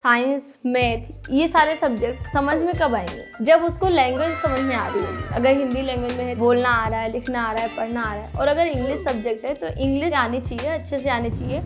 Science, math, ये सारे subject समझ में कब आएंगे? जब उसको लैंग्वेज समझ में आ रही होगी। अगर हिंदी लैंग्वेज में है, बोलना आ रहा है, लिखना आ रहा है, पढ़ना आ रहा है, और अगर इंग्लिश सब्जेक्ट है तो इंग्लिश आनी चाहिए, अच्छे से आनी चाहिए।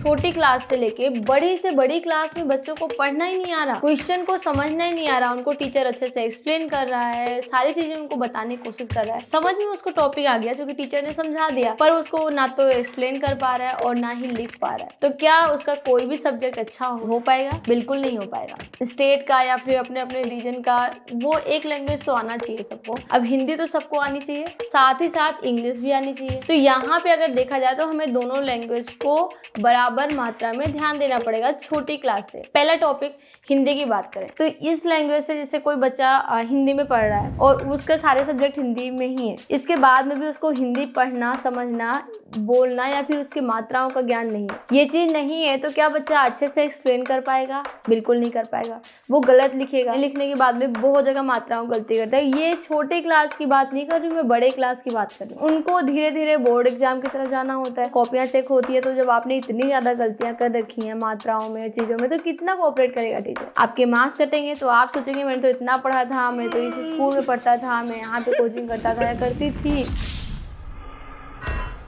छोटी क्लास से लेके बड़ी से बड़ी क्लास में बच्चों को पढ़ना ही नहीं आ रहा, क्वेश्चन को समझना ही नहीं आ रहा। उनको टीचर अच्छे से एक्सप्लेन कर रहा है, सारी चीजें उनको बताने की कोशिश कर रहा है, समझ में उसको टॉपिक आ गया जो कि टीचर ने समझा दिया, पर उसको ना तो एक्सप्लेन कर पा रहा है और ना ही लिख पा रहा है। तो क्या उसका कोई भी सब्जेक्ट अच्छा हो पाएगा? बिल्कुल नहीं हो पाएगा। स्टेट का या फिर अपने अपने रीजन का वो एक लैंग्वेज तो आना चाहिए सबको। अब हिंदी तो सबको आनी चाहिए, साथ ही साथ इंग्लिश भी आनी चाहिए। तो यहाँ पे अगर देखा जाए तो हमें दोनों लैंग्वेज को बराबर मात्रा में ध्यान देना पड़ेगा छोटी क्लास से। पहला टॉपिक हिंदी की बात करें तो इस लैंग्वेज से जैसे कोई बच्चा हिंदी में पढ़ रहा है और उसका सारे सब्जेक्ट हिंदी में ही है, इसके बाद में भी उसको हिंदी पढ़ना, समझना, बोलना या फिर उसकी मात्राओं का ज्ञान नहीं है, ये चीज नहीं है, तो क्या बच्चा अच्छे से एक्सप्लेन कर पाएगा? बिल्कुल नहीं कर पाएगा। वो गलत लिखेगा, लिखने के बाद में बहुत जगह मात्राओं गलती करता है। ये छोटे क्लास की बात नहीं कर रही, मैं बड़े क्लास की बात कर रही हूँ। उनको धीरे धीरे बोर्ड एग्जाम की तरह जाना होता है, कॉपियां चेक होती है। तो जब आपने इतनी ज्यादा गलतियां कर रखी हैं मात्राओं में, चीजों में, तो कितना कोऑपरेट करेगा टीचर? आपके मार्क्स कटेंगे तो आप सोचेंगे मैंने तो इतना पढ़ा था, मैं तो इस स्कूल में पढ़ता था, मैं यहाँ पे कोचिंग करता था या करती थी।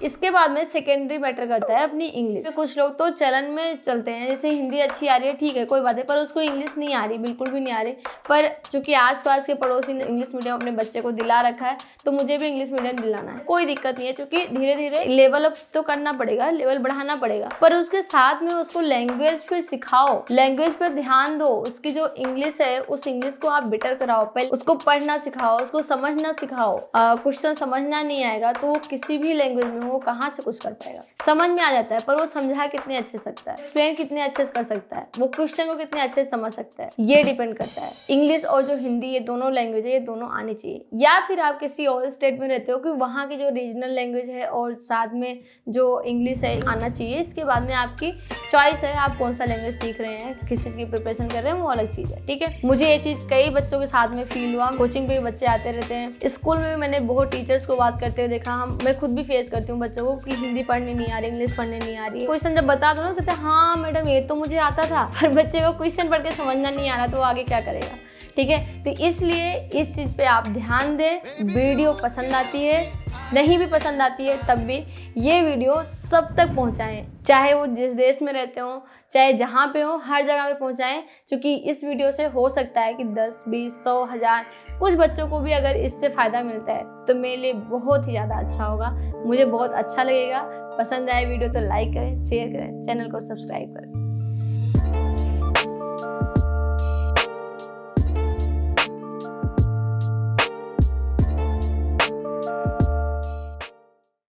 इसके बाद में सेकेंडरी मैटर करता है अपनी इंग्लिश। कुछ लोग तो चलन में चलते हैं, जैसे हिंदी अच्छी आ रही है, ठीक है, कोई बात है, पर उसको इंग्लिश नहीं आ रही, बिल्कुल भी नहीं आ रही। पर चूंकि आसपास के पड़ोसी ने इंग्लिश मीडियम अपने बच्चे को दिला रखा है, तो मुझे भी इंग्लिश मीडियम दिलाना है, कोई दिक्कत नहीं है। क्योंकि धीरे धीरे लेवल अप तो करना पड़ेगा, लेवल बढ़ाना पड़ेगा, पर उसके साथ में उसको लैंग्वेज फिर सिखाओ, लैंग्वेज पर ध्यान दो। उसकी जो इंग्लिश है उस इंग्लिश को आप बेटर कराओ, पहले उसको पढ़ना सिखाओ, उसको समझना सिखाओ। क्वेश्चन समझना नहीं आएगा तो वो किसी भी लैंग्वेज में वो कहाँ से कुछ कर पाएगा? समझ में आ जाता है, पर वो समझा कितने अच्छे से सकता है, एक्सप्लेन कितने अच्छे से कर सकता है, वो क्वेश्चन को कितने अच्छे से समझ सकता है, ये डिपेंड करता है। इंग्लिश और जो हिंदी, ये दोनों लैंग्वेज है, ये दोनों आनी चाहिए। या फिर आप किसी और स्टेट में रहते हो कि वहाँ की जो रीजनल लैंग्वेज है और साथ में जो इंग्लिश है आना चाहिए। इसके बाद में आपकी चॉइस है, आप कौन सा लैंग्वेज सीख रहे हैं, किस चीज़ की प्रिपरेशन कर रहे हैं, वो अलग चीज़ है, ठीक है। मुझे ये चीज़ कई बच्चों के साथ में फील हुआ। कोचिंग पे भी बच्चे आते रहते हैं, स्कूल में भी मैंने बहुत टीचर्स को बात करते हुए देखा। मैं खुद भी फेस करती हूँ बच्चों को कि हिंदी पढ़ने नहीं आ रही, इंग्लिश पढ़ने नहीं आ रही। क्वेश्चन जब बता दो ना, कहते हैं हाँ मैडम ये तो मुझे आता था, पर बच्चे को क्वेश्चन पढ़ के समझना नहीं आ रहा तो वो आगे क्या करेगा, ठीक है। तो इसलिए इस चीज़ पे आप ध्यान दें। वीडियो पसंद आती है, नहीं भी पसंद आती है, तब भी ये वीडियो सब तक पहुंचाएं, चाहे वो जिस देश में रहते हो, चाहे जहाँ पे हो, हर जगह पे पहुंचाएं। क्योंकि इस वीडियो से हो सकता है कि 10, 20, 100, 1000 कुछ बच्चों को भी अगर इससे फ़ायदा मिलता है तो मेरे लिए बहुत ही ज़्यादा अच्छा होगा, मुझे बहुत अच्छा लगेगा। पसंद आए वीडियो तो लाइक करें, शेयर करें, चैनल को सब्सक्राइब करें।